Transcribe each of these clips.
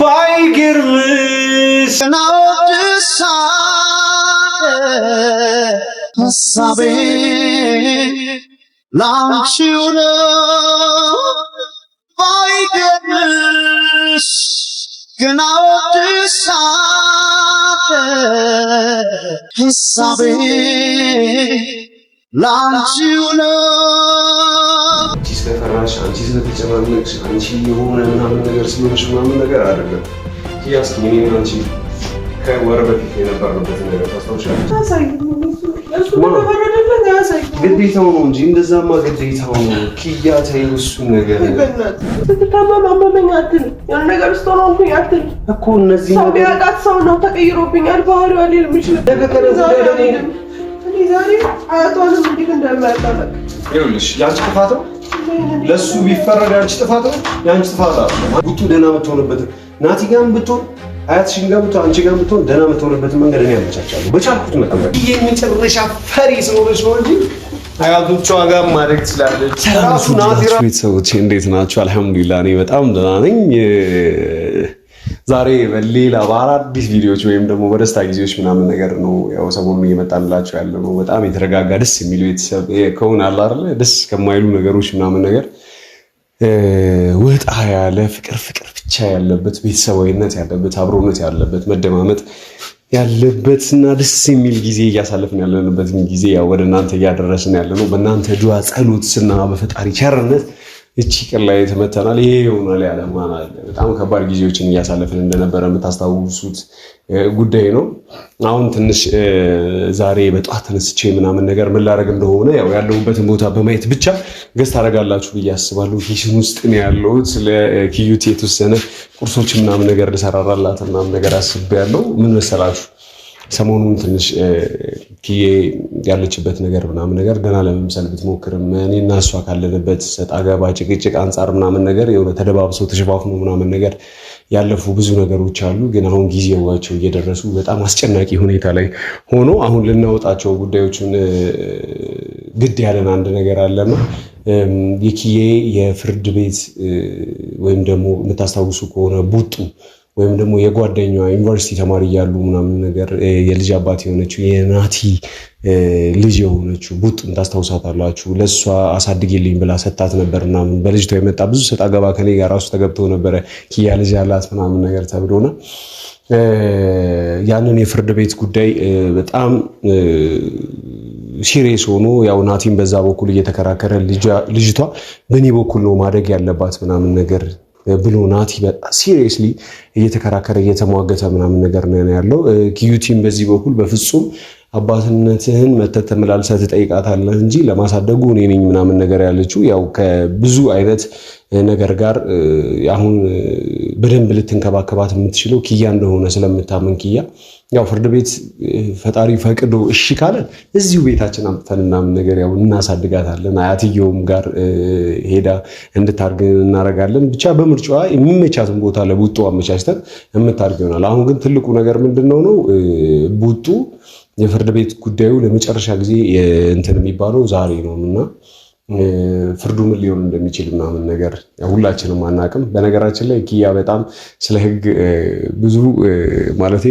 ባይገርምሽ ናወድሳ ሀሳቤ ላንቺው ነው ባይገርምሽ ግን አወድሳ ሀሳቤ ላንቺው ነው አንቺ ስለፈራሽ አንቺ ስለተጨናነቅሽ አንቺ የሆነ ምናምን ነገር ስለሆነሽ ምናምን ነገር አይደለም ያስኪ እኔና አንቺ ከወር በፊት የነበርንበት ነገር ታስታውሻለሽ? ግዴታው ነው እንጂ እንደዛማ ግዴታው ነው። ኪያ ተይው እሱን ነገር ስትታመም አመመኝ አትልም። ያን ነገር ስትሆንኩኝ አትልም እኮ እነዚህ ሰው ቢያውቃት ሰው ነው ተቀይሮብኛል። ባህሪው አልልም ይችላል ዛሬ አያቷንም እንዴት እንደማያጣለቅ ይኸውልሽ፣ ያንቺ ጥፋት ነው። ለሱ ቢፈረድ ያንቺ ጥፋት ነው። ያንቺ ጥፋት ነው። ጉቱ ደህና የምትሆንበት ናቲ ጋርም ብትሆን አያትሽን ጋር ብትሆን አንቺ ጋር ብትሆን ደህና የምትሆንበትን መንገድ እኔ አመቻቻለሁ በቻልኩት መጠን። የመጨረሻ ፈሪ ስለሆነች ነው እንጂ አያቶቿ ጋር ማድረግ ትችላለች። ራሱ ናቲ ቤተሰቦቼ እንዴት ናችሁ? አልሐምዱሊላህ እኔ በጣም ደህና ነኝ። ዛሬ በሌላ በአዳዲስ ቪዲዮዎች ወይም ደግሞ በደስታ ጊዜዎች ምናምን ነገር ነው ያው ሰሞኑን እየመጣንላችሁ ያለ ነው። በጣም የተረጋጋ ደስ የሚሉ ቤተሰብ ከሆነ አለ አይደል ደስ ከማይሉ ነገሮች ምናምን ነገር ወጣ ያለ ፍቅር ብቻ ያለበት ቤተሰባዊነት ያለበት አብሮነት ያለበት መደማመጥ ያለበትና ደስ የሚል ጊዜ እያሳለፍን ያለንበትን ጊዜ ያው ወደ እናንተ እያደረስን ያለ ነው። በእናንተ ዱዓ ጸሎትና በፈጣሪ ቸርነት እቺ ቀን ላይ ተመተናል። ይሄ ይሆናል ያለማና በጣም ከባድ ጊዜዎችን እያሳለፍን እንደነበረ የምታስታውሱት ጉዳይ ነው። አሁን ትንሽ ዛሬ በጧት ተነስቼ ምናምን ነገር ምን ላደርግ እንደሆነ ያው ያለሁበትን ቦታ በማየት ብቻ ገስ ታደርጋላችሁ ብዬ አስባለሁ። ኪችን ውስጥ ነው ያለሁት። ስለ ኪዩቲ የተወሰነ ቁርሶች ምናምን ነገር ልሰራራላት ምናምን ነገር አስቤያለሁ። ምን መሰላችሁ ሰሞኑን ትንሽ ኪዬ ያለችበት ነገር ምናምን ነገር ደህና ለመምሰል ብትሞክርም እኔና እሷ ካለንበት ሰጣ ገባ ጭቅጭቅ አንጻር ምናምን ነገር የሆነ ተደባብሰው ተሸፋፍኖ ምናምን ነገር ያለፉ ብዙ ነገሮች አሉ። ግን አሁን ጊዜዋቸው እየደረሱ በጣም አስጨናቂ ሁኔታ ላይ ሆኖ አሁን ልናወጣቸው ጉዳዮችን ግድ ያለን አንድ ነገር አለና የኪዬ የፍርድ ቤት ወይም ደግሞ የምታስታውሱ ከሆነ ቡጡ ወይም ደግሞ የጓደኛዋ ዩኒቨርሲቲ ተማሪ እያሉ ምናምን ነገር የልጅ አባት የሆነችው የናቲ ልጅ የሆነችው ቡጡን ታስታውሳታላችሁ። ለእሷ አሳድጊልኝ ብላ ሰጣት ነበር ምናምን በልጅቷ የመጣ ብዙ ሰጣ ገባ ከኔ ጋር ራሱ ተገብተው ነበረ ኪያ ልጅ ያላት ምናምን ነገር ተብሎና ያንን የፍርድ ቤት ጉዳይ በጣም ሲሪየስ ሆኖ ያው ናቲን በዛ በኩል እየተከራከረ ልጅቷ በእኔ በኩል ነው ማደግ ያለባት ምናምን ነገር ብሎ ናቲ በጣም ሲሪየስሊ እየተከራከረ እየተሟገተ ምናምን ነገር ነው ያለው። ኪዩቲም በዚህ በኩል በፍጹም አባትነትህን መተህ ተመላልሰህ ትጠይቃታለህ እንጂ ለማሳደጉ እኔ ነኝ ምናምን ነገር ያለችው ያው ከብዙ አይነት ነገር ጋር አሁን በደንብ ልትንከባከባት የምትችለው ኪያ እንደሆነ ስለምታመን ኪያ ያው ፍርድ ቤት ፈጣሪ ፈቅዶ እሺ ካለ እዚሁ ቤታችን አምጥተን ምናምን ነገር ያው እናሳድጋታለን። አያትየውም ጋር ሄዳ እንድታርግ እናረጋለን። ብቻ በምርጫዋ የሚመቻትን ቦታ ለቡጡ አመቻችተን የምታርግ ይሆናል። አሁን ግን ትልቁ ነገር ምንድነው ነው ቡጡ የፍርድ ቤት ጉዳዩ ለመጨረሻ ጊዜ እንትን የሚባለው ዛሬ ነውና ፍርዱ ምን ሊሆን እንደሚችል ምናምን ነገር ሁላችንም አናቅም። በነገራችን ላይ ኪያ በጣም ስለ ሕግ ብዙ ማለቴ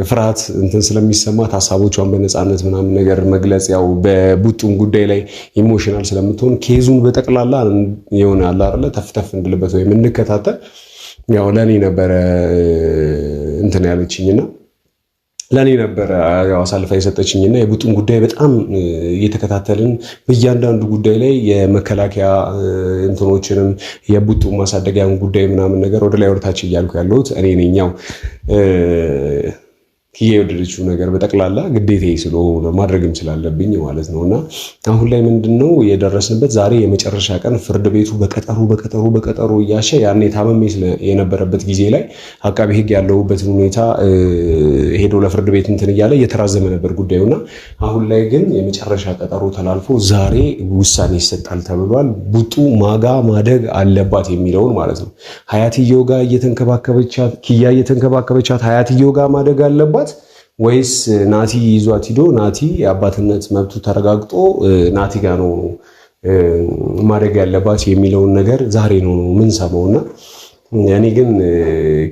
ፍርሃት እንትን ስለሚሰማት ሀሳቦቿን በነፃነት ምናምን ነገር መግለጽ ያው በቡጡን ጉዳይ ላይ ኢሞሽናል ስለምትሆን ኬዙን በጠቅላላ የሆነ አለ አይደለ ተፍተፍ እንድልበት ወይም እንከታተል ያው ለኔ ነበረ እንትን ያለችኝና ለኔ ነበረ ያው አሳልፋ የሰጠችኝና የቡጡን ጉዳይ በጣም እየተከታተልን በእያንዳንዱ ጉዳይ ላይ የመከላከያ እንትኖችንም የቡጡን ማሳደጊያን ጉዳይ ምናምን ነገር ወደ ላይ ወርታች እያልኩ ያለሁት እኔ ነኝ። ያው ኪያ የወደደችው ነገር በጠቅላላ ግዴታዬ ስለሆነ ማድረግም ስላለብኝ ማለት ነውና አሁን ላይ ምንድነው የደረስንበት ዛሬ የመጨረሻ ቀን ፍርድ ቤቱ በቀጠሮ እያሸ ያኔ ታመሜ የነበረበት ጊዜ ላይ አቃቤ ሕግ ያለውበትን ሁኔታ ሄዶ ለፍርድ ቤት እንትን እያለ እየተራዘመ ነበር ጉዳዩና አሁን ላይ ግን የመጨረሻ ቀጠሮ ተላልፎ ዛሬ ውሳኔ ይሰጣል ተብሏል። ቡጡ ማጋ ማደግ አለባት የሚለውን ማለት ነው ሀያትየው ጋር እየተንከባከበቻት ኪያ እየተንከባከበቻት ሀያትየው ጋር ማደግ አለባት ወይስ ናቲ ይዟት ሂዶ ናቲ የአባትነት መብቱ ተረጋግጦ ናቲ ጋር ነው ማድረግ ያለባት የሚለውን ነገር ዛሬ ነው ምን ሰማውና እኔ ግን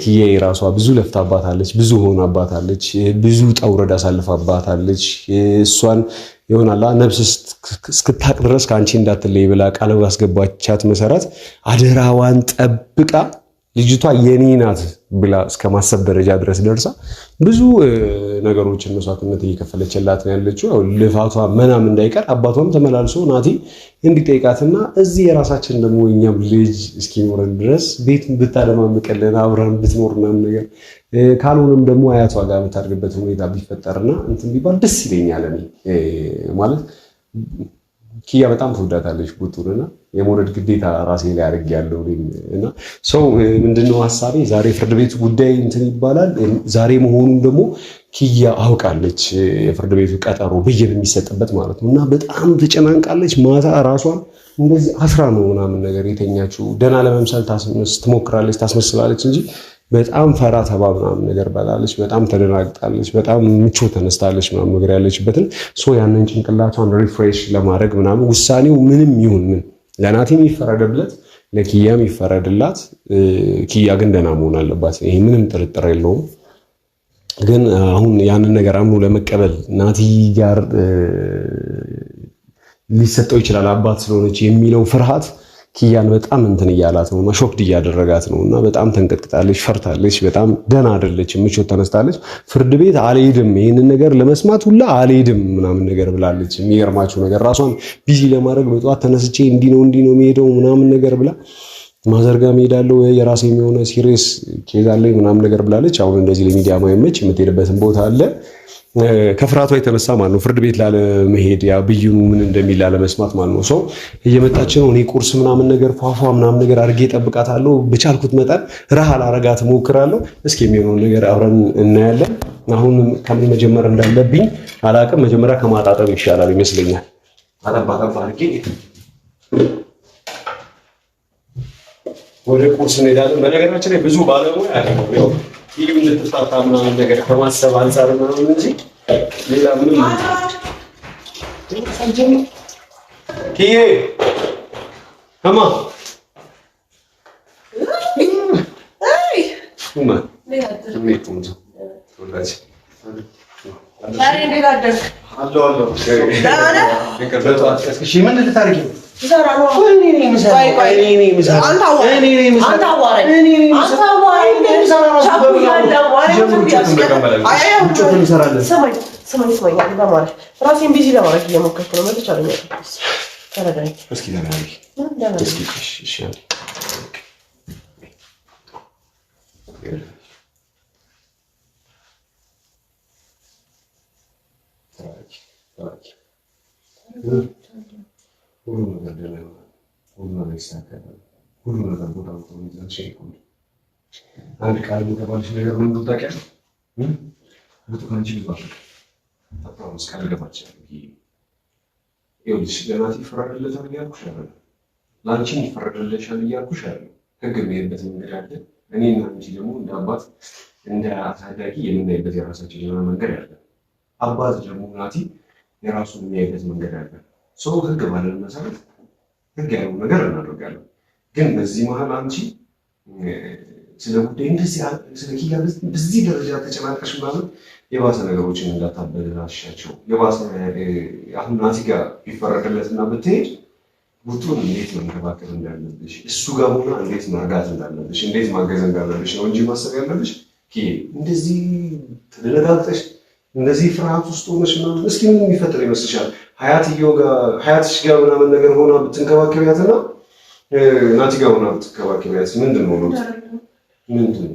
ኪያ ራሷ ብዙ ለፍታባታለች፣ ብዙ ሆናባታለች፣ ብዙ ጠውረድ አሳልፋባታለች። እሷን ይሆናላ ነፍስ እስክታቅ ድረስ ከአንቺ እንዳትለይ ብላ ቃል ባስገባቻት መሰረት አደራዋን ጠብቃ ልጅቷ የኔ ናት ብላ እስከ ማሰብ ደረጃ ድረስ ደርሳ ብዙ ነገሮችን መስዋዕትነት እየከፈለችላት ነው ያለችው። ልፋቷ መናም እንዳይቀር አባቷም ተመላልሶ ናቲ እንዲጠይቃትና እዚህ የራሳችን ደግሞ እኛም ልጅ እስኪኖረን ድረስ ቤት ብታለማምቀልን አብራን ብትኖርና ነገር ካልሆነም ደግሞ አያቷ ጋር የምታድርበት ሁኔታ ቢፈጠርና እንትን ቢባል ደስ ይለኛል። ማለት ኪያ በጣም ትወዳታለች ቡጡንና የመውደድ ግዴታ ራሴ ላይ አድርጌያለሁ እና ሰው ምንድነው ሐሳቤ ዛሬ ፍርድ ቤቱ ጉዳይ እንትን ይባላል። ዛሬ መሆኑን ደግሞ ኪያ አውቃለች። የፍርድ ቤቱ ቀጠሮ ብይን የሚሰጥበት ማለት ነው እና በጣም ተጨናንቃለች። ማታ ራሷን እንደዚህ አስራ ነው ምናምን ነገር የተኛችው። ደህና ለመምሰል ትሞክራለች፣ ታስመስላለች እንጂ በጣም ፈራ ተባ ምናምን ነገር ባላለች። በጣም ተደናግጣለች። በጣም ምቾት ተነስታለች ምናምን ነገር ያለችበትን ያንን ጭንቅላቷን ሪፍሬሽ ለማድረግ ምናምን ውሳኔው ምንም ይሁን ምን ለናቲም ይፈረድለት ለኪያም ይፈረድላት፣ ኪያ ግን ደህና መሆን አለባት። ይሄ ምንም ጥርጥር የለውም። ግን አሁን ያንን ነገር አምኖ ለመቀበል ናቲ ጋር ሊሰጠው ይችላል አባት ስለሆነች የሚለው ፍርሃት ኪያን በጣም እንትን እያላት ነው፣ ሾክድ እያደረጋት ነው እና በጣም ተንቀጥቅጣለች፣ ፈርታለች፣ በጣም ደህና አይደለችም፣ ምቾት ተነስታለች። ፍርድ ቤት አልሄድም ይሄንን ነገር ለመስማት ሁላ አልሄድም ምናምን ነገር ብላለች። የሚገርማችሁ ነገር ራሷን ቢዚ ለማድረግ በጠዋት ተነስቼ እንዲህ ነው የሚሄደው ምናምን ነገር ብላ ማዘርጋ ሄዳለሁ የራሴ የሚሆነ ሲሪየስ ኬዝ አለኝ ምናምን ነገር ብላለች። አሁን እንደዚህ ለሚዲያ ማይመች የምትሄድበትን ቦታ አለ ከፍራቷ የተነሳ ማለት ነው። ፍርድ ቤት ላለመሄድ ያ ብይኑ ምን እንደሚል ላለመስማት ማለት ነው። ሰው እየመጣች ነው። እኔ ቁርስ ምናምን ነገር ፏፏ ምናምን ነገር አድርጌ እጠብቃታለሁ። በቻልኩት መጠን ረሃ ላረጋት እሞክራለሁ። እስኪ የሚሆነውን ነገር አብረን እናያለን። አሁን ከምን መጀመር እንዳለብኝ አላውቅም። መጀመሪያ ከማጣጠብ ይሻላል ይመስለኛል። አጠባጠባ አድርጌ ወደ ቁርስ እንሄዳለን። በነገራችን ላይ ብዙ ባለሙያ ያው ይሄ እንድትጣጣ ምናምን ነገር ከማሰብ አንፃር ምናምን እንጂ ሌላ ምንም ኪዬ ከማ ምን ልታደርጊ ነው? ራሴን ቢዚ ለማድረግ እየሞከርኩ ነው። መጥቻለሁ። ተረዳኝ። እስኪ ተረዳኝ። ሁሉ ነገር ደህና ይሆናል። ሁሉ ነገር ይስተካከላል። ሁሉ ነገር ቦታ ይዘን አንድ ቃል የተባለች ነገር ምን ታውቂያለሽ? ብርቱካን እንጂ ብዙ አለ ታውቃለሽ። ቃል ገባች። ይኸውልሽ ለናቲ ይፈረድለታል እያልኩሽ አይደለም፣ ለአንቺም ይፈረድልሻል እያልኩሽ አይደለም። ህግ የሚሄድበት መንገድ አለ። እኔና አንቺ ደግሞ እንደ አባት እንደ አሳዳጊ የምናይበት የራሳችን የሆነ መንገድ አለ። አባት ደግሞ ናቲ የራሱን የሚያይበት መንገድ አለ። ሰው ህግ ባለን መሰረት ህግ ያለው ነገር እናደርጋለን። ግን በዚህ መሀል አንቺ ስለ ጉዳይ እንደዚህ ስለ ኪያ በዚህ ደረጃ ተጨናንቀሽ ምናምን የባሰ ነገሮችን እንዳታበላሻቸው። የባሰ አሁን ናቲ ጋር ቢፈረድለትና ብትሄድ ቡጡን እንዴት መንከባከብ እንዳለብሽ፣ እሱ ጋር ሆና እንዴት መርዳት እንዳለብሽ፣ እንዴት ማገዝ እንዳለብሽ ነው እንጂ ማሰብ ያለብሽ ኪያ እንደዚህ ተደነጋግጠሽ እንደዚህ ፍርሃት ውስጥ ሆነሽ ምናምን እስኪ ምን የሚፈጠር ይመስልሻል? ሀያትሽ ጋር ምናምን ነገር ሆና ብትንከባከቢያትና ናቲ ጋር ሆና ብትንከባከቢያት ምንድን ነው ለውጥ? ምንድን ነው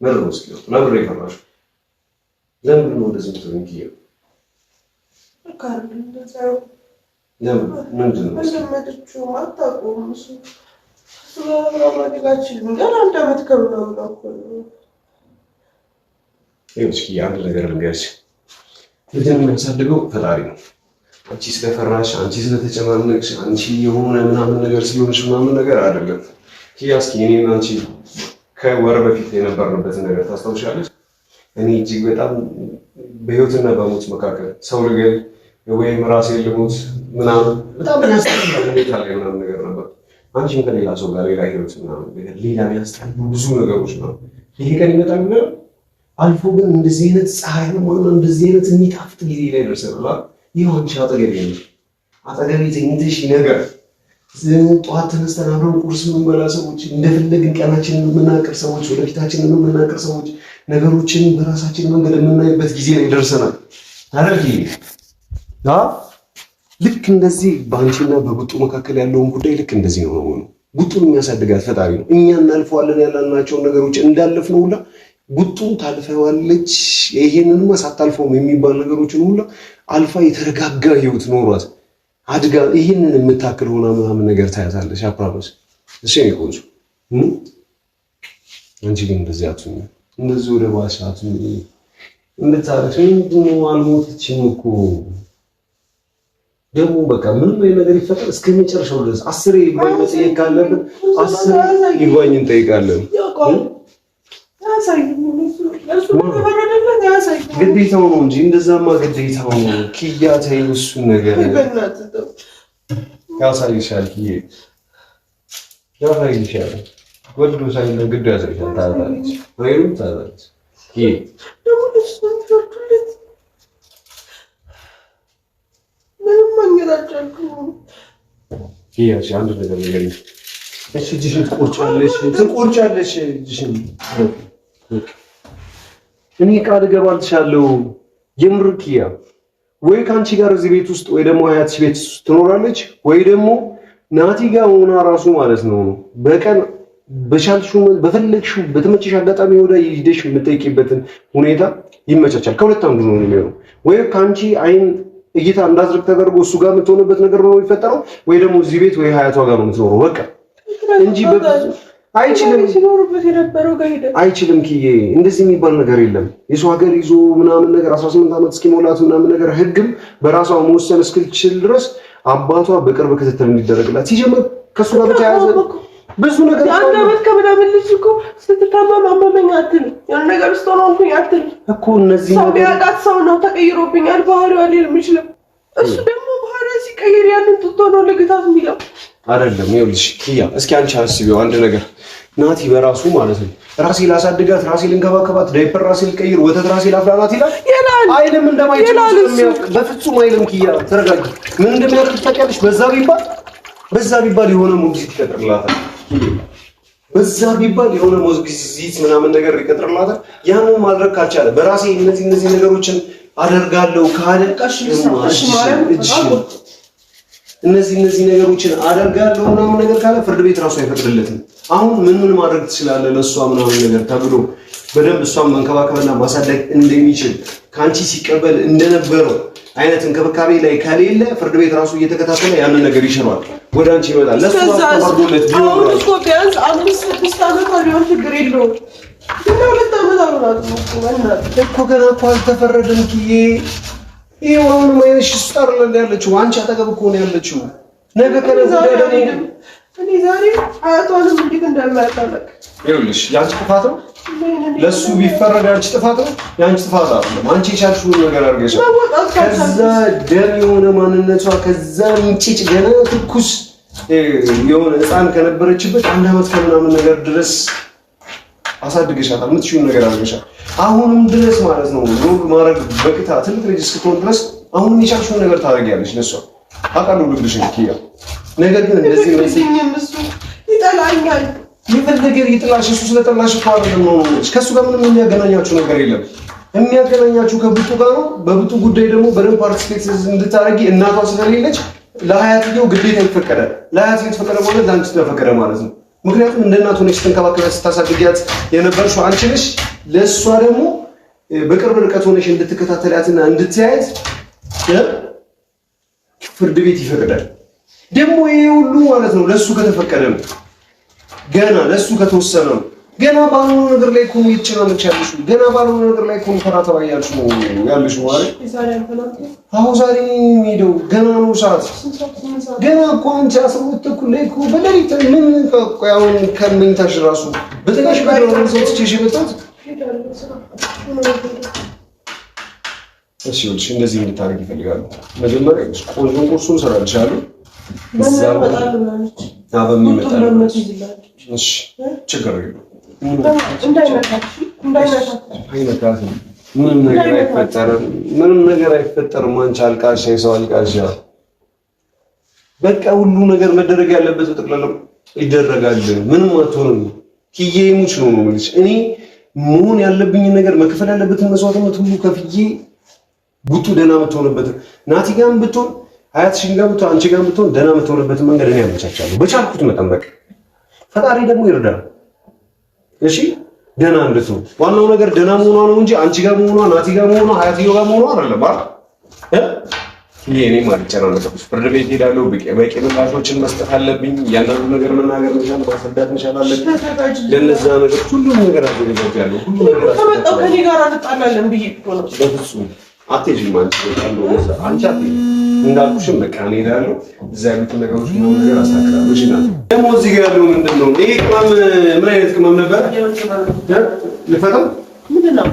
መረው? እስኪ ለምን ይፈራሽ? ለምን ነው እንደዚህ ምትሆን ኪያ? ለምን ምንድን ነው ስለማደችው አታውቁም? እሱ ስለማድረጋችን ገና አንድ ዓመት ከምናምን አውቀው እስኪ አንድ ነገር ልንገርሽ፣ ልጅን የሚያሳድገው ፈጣሪ ነው። አንቺ ስለፈራሽ፣ አንቺ ስለተጨናነቅሽ፣ አንቺ የሆነ ምናምን ነገር ስለሆንሽ ምናምን ነገር አይደለም። ኪያ እስኪ እኔና አንቺ ከወር በፊት የነበርንበትን ነገር ታስታውሻለሽ? እኔ እጅግ በጣም በህይወትና በሞት መካከል ሰው ልገል ወይም ራሴን ልሞት ምናምን በጣም ያስጠላል ሁኔታ ላይ ምናምን ነገር ነበር። አንቺም ከሌላ ሰው ጋር ሌላ ህይወት ምናምን ነገር ሌላ የሚያስጠሉ ብዙ ነገሮች ነው። ይሄ ቀን ይመጣል ብለህ አልፎ ግን እንደዚህ አይነት ፀሐይ ነው እንደዚህ አይነት የሚጣፍጥ ጊዜ ላይ ደርሰናል። ይኸው አንቺ አጠገቤ ተኝተሽ ነገር ጠዋት ተነስተን አብረን ቁርስ የምንበላ ሰዎች፣ እንደፈለግን ቀናችንን የምናቅር ሰዎች፣ ወደፊታችንን የምናቅር ሰዎች፣ ነገሮችን በራሳችን መንገድ የምናይበት ጊዜ ላይ ደርሰናል። ታረቂ ልክ እንደዚህ በአንቺና በቡጡ መካከል ያለውን ጉዳይ ልክ እንደዚህ ነው ነው። ቡጡን የሚያሳድጋት ፈጣሪ ነው። እኛ እናልፈዋለን ያላልናቸውን ነገሮች እንዳለፍነው ሁላ ቡጡን ታልፈዋለች። ይሄንንማ ሳታልፈውም የሚባል ነገሮችን ሁላ አልፋ የተረጋጋ ህይወት ኖሯት አድጋ ይሄንን የምታክል ሆና ምናምን ነገር ታያታለሽ። አፕራመስ እሺ ነው ቆንጆ። አንቺ ግን እንደዚህ አትሁኝ፣ እንደዚህ ወደ ባሻቱ እንድታረክ ምንድነው? አልሞተችም እኮ ደግሞ በቃ ምንም ነገር ይፈጠር እስከመጨረሻው ድረስ 10 ይግባኝ መጠየቅ ካለብን 10 ይግባኝ እንጠይቃለን። ግዴታው ነው እንጂ እንደዛማ ግዴታው ነው። ኪያ ተይው እሱን ነገር ያሳይሻል። ኪያ ያሳይሻል። ወዶ ሳይሆን ግድ ያሳይሻል። ታዛለች ወይም ታዛለች። ኪያ ደግሞ እሱን ፈርኩለት ምንም ማንገራጫልኩ ኪያ አንድ ነገር ነገር እሺ እጅሽን ትቆርጫለሽ እጅሽን እኔ ቃል እገባልሻለሁ። የምር ኪያ ወይ ከአንቺ ጋር እዚህ ቤት ውስጥ ወይ ደግሞ አያትሽ ቤት ውስጥ ትኖራለች ወይ ደግሞ ናቲ ጋር ሆና ራሱ ማለት ነው በቀን በቻልሽው በፈለግሽው በተመቸሽ አጋጣሚ ወደ ሂደሽ የምትጠይቂበትን ሁኔታ ይመቻቻል። ከሁለት አንዱ ነው የሚሆነው። ወይ ከአንቺ አይን እይታ እንዳዝርቅ ተደርጎ እሱ ጋር የምትሆንበት ነገር ነው የሚፈጠረው፣ ወይ ደግሞ እዚህ ቤት ወይ ሀያቷ ጋር ነው የምትኖረው በቃ እንጂ አይችልም ኪዬ፣ እንደዚህ የሚባል ነገር የለም። የሰው ሀገር ይዞ ምናምን ነገር 18 ዓመት እስኪሞላት ምናምን ነገር ህግም በራሷ መወሰን እስክትችል ድረስ አባቷ በቅርብ ክትትል እንዲደረግላት ሲጀምር ከሱ ጋር በተያያዘ ብዙ ነገር አንድ አመት ከምናምን ልጅ እኮ ስትታመም አመመኝ አትል ያን ነገር ውስጥ ሆንኩኝ አትል እኮ እነዚህ ሰው ያጣት ሰው ነው ተቀይሮብኛል ባህሪው አይደለም ይችላል። እሱ ደግሞ ባህሪው ሲቀየር ያንን ትቶ ነው ለግታት የሚለው አይደለም። ይኸውልሽ ኪያ እስኪ አንቺ አስቢው አንድ ነገር ናቲ በራሱ ማለት ነው ራሴ ላሳድጋት፣ ራሴ ልንከባከባት፣ ዳይፐር ራሴ ልቀይር፣ ወተት ራሴ ላፍላላት ይላል አይልም። እንደማይችል በፍጹም አይልም። ኪያ ተረጋጊ። ምን እንደሚያደርግ ታውቂያለሽ? በዛ ቢባል የሆነ ሞግዚት ይቀጥርላታል። በዛ ቢባል የሆነ ሞግዚት ምናምን ነገር ይቀጥርላታል። ያንን ማድረግ ካልቻለ በራሴ እነዚህ ነገሮችን አደርጋለሁ ካለ እነዚህ ነገሮችን አደርጋለሁ ምናምን ነገር ካለ ፍርድ ቤት ራሱ አይፈቅድለትም። አሁን ምን ማድረግ ትችላለህ ለሷ ምናምን ነገር ተብሎ በደንብ እሷን መንከባከብና ማሳደግ እንደሚችል ካንቺ ሲቀበል እንደነበረው አይነት እንክብካቤ ላይ ከሌለ ፍርድ ቤት ራሱ እየተከታተለ ያንን ነገር ይሽራል፣ ወደ አንቺ ይመጣል። ለሷ ተፈርዶለት ቢሆን እኮ ቢያንስ 5-6 ዓመት ሊሆን ችግር የለውም። ግን 2 ዓመት አልሆናትም እኮ ገና እኮ አልተፈረደም ኪዬ። ይሄው አሁን ማይነሽ ስታርለ ያለችው አንቺ አጠገብ እኮ ነው ያለችው። ነገ ከነገ ወዲያ ደግሞ እኔ ዛሬ አያቷንም እንዴት እንደማያጣለቅ ይኸውልሽ፣ ያንቺ ጥፋት ነው። ለሱ ቢፈረድ ያንቺ ጥፋት ነው። ያንቺ ጥፋት አይደለም። አንቺ የቻልሽውን ነገር አድርገሻል። ከዛ ደም የሆነ ማንነቷ ከዛ ምንጭጭ ገና ትኩስ የሆነ ሕፃን ከነበረችበት 1 ዓመት ከምናምን ነገር ድረስ አሳድገሻታል። የምትችይውን ነገር አድርገሻል። አሁንም ድረስ ማለት ነው ሮግ ማድረግ በቅታ ትልቅ ልጅ እስክትሆን ድረስ አሁንም የቻልሽውን ነገር ታደርጊያለሽ ለሷ። አውቃለሁ ልብሽ ኪያ። ነገር ግን እንደዚህ ነው ይጠላኛል። የፈለገ ይጥላሽ እሱ ስለጠላሽ እኮ አይደለም ነው። ከሱ ጋር ምንም የሚያገናኛችሁ ነገር የለም። የሚያገናኛችሁ ከብጡ ጋር ነው። በብጡ ጉዳይ ደግሞ በደንብ ፓርቲሲፔት እንድታረጊ እናቷ ስለሌለች ለሀያትየው ግዴታ ይፈቀዳል። ለሀያትየው የተፈቀደ ማለት ለአንቺ ተፈቀደ ማለት ነው። ምክንያቱም እንደ እናት ሆነሽ ስትንከባከቢያት ስታሳድጊያት የነበርሽው አንቺ ነሽ። ለእሷ ደግሞ በቅርብ ርቀት ሆነሽ እንድትከታተላትና እንድትያየት ፍርድ ቤት ይፈቅዳል። ደግሞ ይሄ ሁሉ ማለት ነው ለሱ ከተፈቀደ ነው። ገና ለሱ ከተወሰነ ነው። ገና ባልሆነ ነገር ላይ እኮ ይጭናለች ያለሽው። ገና ባልሆነ ነገር ላይ እኮ ተራተባ ያለሽው ያለሽው ማለት አሁን ዛሬ የሚሄደው ገና ነው ሰዓት ገና እኮ አንቺ 12 ተኩል ላይ እኮ በሌሊት ምን አሁን ከመኝታሽ ራሱ በተጋሽ ጋር ነው ሰው ትችሽ ይመጣት። እሺ ወልሽ እንደዚህ እንድታረግ ይፈልጋሉ። መጀመሪያ ቆንጆ ቁርሱን ሰራልሻለሁ። በዛው በጣም ማለት እሺ ችግር የለውም። ምንም ነገር አይፈጠርም። አንቺ አልቃሻ የሰው አልቃሻ። በቃ ሁሉ ነገር መደረግ ያለበት በጠቅላላው ይደረጋል። ምንም አትሆንም። ኪዬ ሙች ነው ማለት እኔ መሆን ያለብኝ ነገር መከፈል ያለበትን መስዋዕትነት ሁሉ ከፍዬ ጉቱ ደህና የምትሆንበት ናቲ ጋርም ብትሆን አያትሽን ጋር ብትሆን አንቺ ጋር ብትሆን ደህና የምትሆንበትን መንገድ እኔ አመቻቻለሁ በቻልኩት መጠን። በቃ ፈጣሪ ደግሞ ይርዳል። እሺ ደህና እንድትሆን ዋናው ነገር ደህና መሆኗ ነው እንጂ አንቺ ጋር መሆኗ ናቲ ጋር መሆኗ አያትዮ ጋር መሆኗ አይደለም አይደል? እኔ ማለት ጨናነቀው ፍርድ ቤት ሄዳለሁ። በቂ ምላሾችን መስጠት አለብኝ። ያንዳንዱ ነገር መናገር መቻል ማስረዳት መቻል አለብኝ። ለነዛ ነገር ሁሉ ነገር አድርጌያለሁ። ሁሉ ነገር ከመጣው ከኔ ጋር አንጣላለን ብዬ እኮ ነው። በፍጹም አትሄጂም አንቺ አትሄጂም። እንዳልኩሽም በቃ እኔ እሄዳለሁ። እዛ ያሉትን ነገሮች ነው ነገር አስተካክላለሁ። እሺ ናት ደግሞ እዚህ ጋር ያለው ምንድን ነው? ይሄ ቅመም ምን አይነት ቅመም ነበር? ልፈተው ምንድን ነው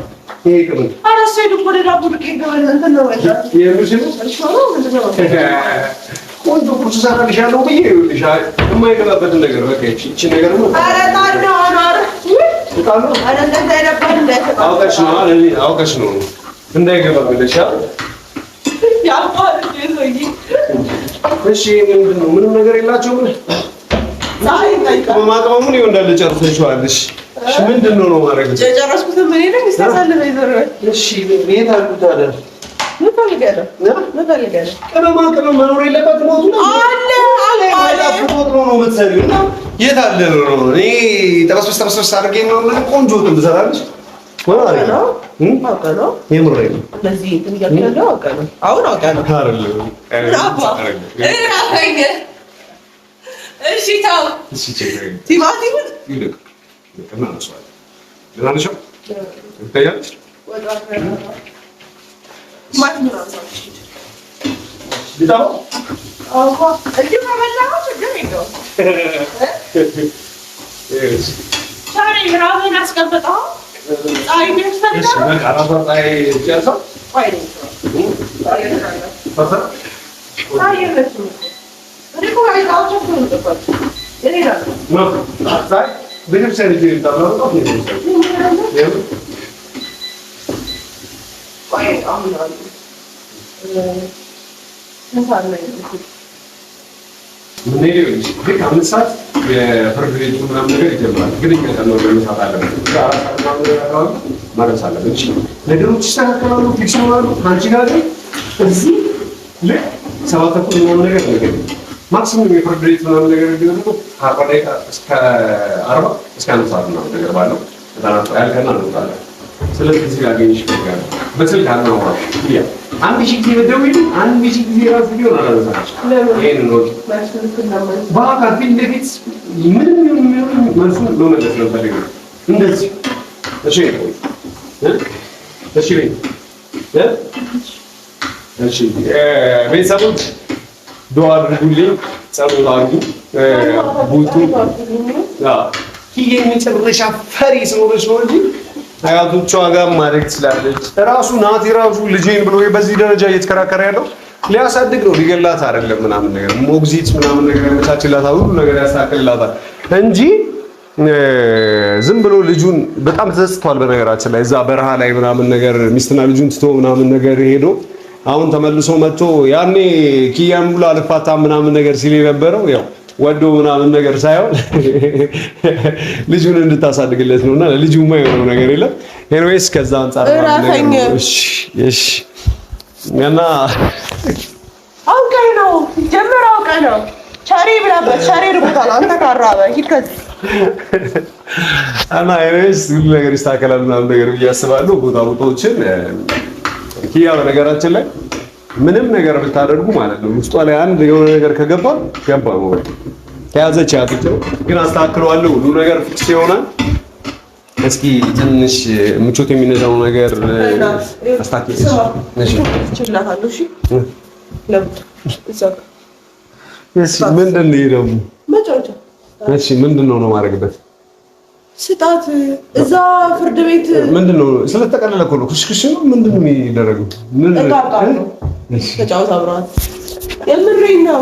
ይሄ ቅመም? አራስ ሄዱ ወደ ዳቦ ዱቄት ገበል እንትን ነው ወጣ ቆንጆ ቁርስ ሰራልሻለሁ ብዬ ይኸውልሻል። የማይገባበትን ነገር በቃ እቺ ነገር ነው። ኧረ ታዲያ ነው ኧረ እንደዛ አይደለም እንደ አውቀሽ ነው እንዳይገባ ብለሻ ያባል ነው። እሺ ምንድን ነው? ምንም ነገር የላቸውም። ማቅመሙን ይኸው እንዳለ ጨርሰሽዋለሽ። እሺ ምንድን ነው ነው ማድረግ ጨረስኩት። ምን ይሄን ይስተሳለበ ይዘረው። እሺ ቤት አልኩት አይደል? ምን ፈልገህ ቅመማ ቅመም መኖር የለበትም አለ ፎቶ ነው የምትሰሪው እና የት አለ ነው? እኔ ጠበስበስ አድርጌ ነው ቆንጆ ወጥ ትሰራለች። ለዚህ እንትን እያልኩ አውቃለሁ። አሁን አውቃለሁ እሺ ታው እሺ ቼክ ቲማቲም ይልቅ እናንሳለን ለናንሻው ይታያል ማት ነው ዲታው አዎ እጅ ማመላው ችግር የለውም። ቻሪ ምራምን አስቀምጠው አይ ደስተና በቃ ራሷ ጣይ ጨርሰው አይ ነው ፈታ አይ ነው እኔ ቆይ አውጥቶ ነው ተፈት እኔ ነው አታይ ቤተክርስቲያን ሄጄ ታላላው ነው ቆይ አሁን አሉ ምን ይልሽ ልክ 5 ሰዓት የፍርድ ቤቱ ምናምን ነገር ይጀምራል። ግን እኛ ቀን ነው ለምሳት አለበት ማለት አለበት እንጂ ነገሮች ይስተካከላሉ፣ ፊክስ ይሆናሉ። አንቺ ጋር ግን እዚህ ልክ 7 ተኩል ምናምን ነገር ነገር ማክሲሙም የፍርድ ቤት ምናምን ነገር ቢሆን ከ40 ደቂቃ እስከ 40 እስከ 1 ሰዓት ምናምን ነገር ባለው ተናጥቶ ያልከና ነው ታዲያ። ስለዚህ እዚህ ጋር ገኝሽ ይፈልጋል በስልክ አናወራ ያ አንድ ሺህ ጊዜ ደውዪ አንድ ሺህ ጊዜ ራሱ ቢሆን አላነሳች። ይሄን ነው በአካል ፊት ለፊት ምንም መልሱን መመለስ ነው ፈልገው እንደዚህ እሺ እሺ እሺ ቤተሰቦች ዱዓ አድርጉልኝ፣ ጸሎት አድርጉ። ቡቱ ይሄ የመጨረሻ ፈሪ ስለሆነች ነው እንጂ አያቶቿ ጋር ማድረግ ትችላለች። ራሱ ናቲ ራሱ ልጄን ብሎ በዚህ ደረጃ እየተከራከረ ያለው ሊያሳድግ ነው፣ ሊገላት አይደለም። ምናምን ነገር ሞግዚት ምናምን ነገር ያመቻችላታል፣ ሁሉ ነገር ያስተካክልላታል እንጂ ዝም ብሎ ልጁን በጣም ተዘጽቷል። በነገራችን ላይ እዛ በረሃ ላይ ምናምን ነገር ሚስትና ልጁን ትቶ ምናምን ነገር ሄዶ አሁን ተመልሶ መጥቶ ያኔ ኪያም ብሎ አልፋታም ምናምን ነገር ሲል የነበረው ያው ወዶ ምናምን ነገር ሳይሆን ልጁን እንድታሳድግለት ነውና ልጁ የማይሆነው ነገር የለም። ኤኒዌይስ ከዛ አንፃር እሺ እና አውቀህ ነው ጀምር አውቀህ ነው ቻሪ ብላበት ቻሪ ርቦታል። አንተ ካራበ ሂድ ከዚህ እና ኤኒዌይስ ሁሉ ነገር ይስተካከላል ምናምን ነገር ብዬ አስባለሁ። ቦታዎችን ኪያ በነገራችን ላይ ምንም ነገር ብታደርጉ ማለት ነው ውስጧ ላይ አንድ የሆነ ነገር ከገባ ገባ ነው ተያዘች ያጥተው ግን አስተካክለዋለሁ። ሁሉ ነገር ፊክስ ይሆናል። እስኪ ትንሽ ምቾት የሚነዛው ነገር አስተካክለሽ እሺ ትችላለሽ። እሺ ምንድን ነው ደግሞ መጫወቻ? እሺ ምንድን ነው ማድረግበት? ስጣት እዛ ፍርድ ቤት ምንድን ነው ስለተቀለለ እኮ ነው። ክሽክሽ ነው ምንድን ነው የሚደረገው? ምን ተጫወት አብረዋት የምሬን ነው።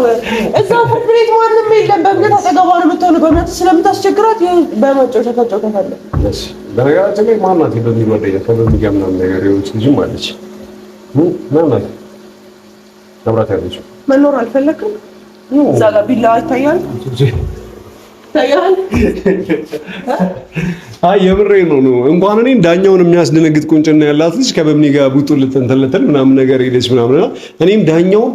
እዛ ፉድ ቤት ማንም የለም። በእምነት አጠገቧ ነው የምትሆነው። በእምነት ስለምታስቸግራት በመጫወቻ ታጫውታታለህ። እሺ በነገራችን ላይ ማናት በሚወደኝ ከበሚገም ምናምን ነገር የሆነች ልጅም አለች። ማናት አብራት ያለችው? መኖር አልፈለግም። እዛ ጋር ቢላዋ ይታያል። አይ የምሬን ነው። እንኳን እኔ ዳኛውን የሚያስደነግጥ ቁንጭና ያላት ልጅ ከበምኒ ጋር ቡጡ ልትንተለተል ምናምን ነገር ሄደች ምናምን እኔም ዳኛውን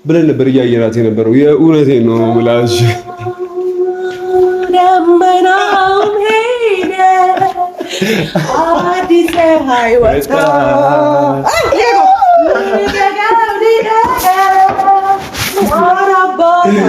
ብለን ነበር እያየናት የነበረው። የእውነቴን ነው ምላሽ ደመናውም ሄደ አዲስ ፀሐይ ወጣ ግን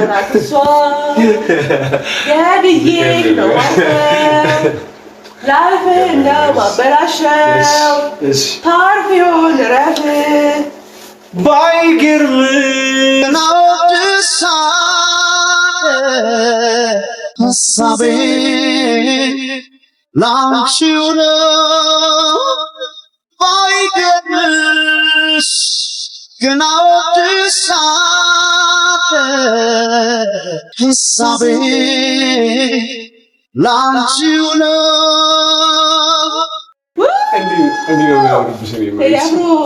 ሀሳቤ ላንቺው ነው።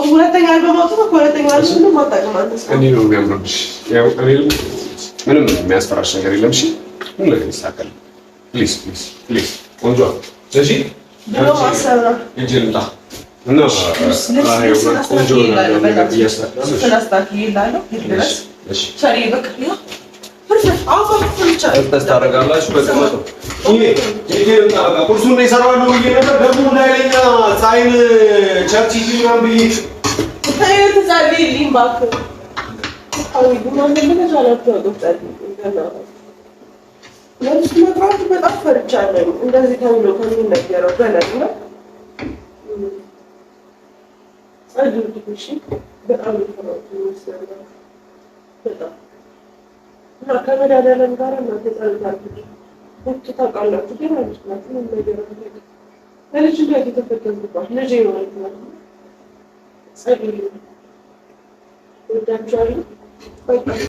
ሁለተኛ ምንም የሚያስፈራሽ ነገር የለም። እሺ ምን ነገር ይሳካል። ፕሊዝ ፕሊዝ ፕሊዝ ቆንጆ እሺ ብሎ ማሰራ እጅ ልምጣ እና ቆንጆ ነገር እያስተካከለ እሺ ሰሪ በቃ ያ ተስታ ታደርጋላችሁ። በቃ መጣ ይሄ ቁርሱን ነው የሰራነው ብዬ ነበር። ደግሞ እንዳይለኛ ፀሐይን ቸርች ይዤ ምናምን ብዬ ታየት ዛሬልኝ እባክህ አይ ቡና እንደምን አላችሁ ዶክተር እንደና ለምን መጥራት በጣም ፈርቻለሁ። እንደዚህ ተብሎ ከሚነገረው በላይ ነው አይደልሽ በጣም ፈራችሁ በጣም ከመዳደረን ጋር ነው ተጣልታችሁ ወጥ ታውቃላችሁ። ግን አልችላችሁ ምን ነገር ነው ለልጅ ላይ የተፈተንኩባት ልጅ ነው ማለት ነው። ጸልዩ ወዳችኋለሁ። በቃ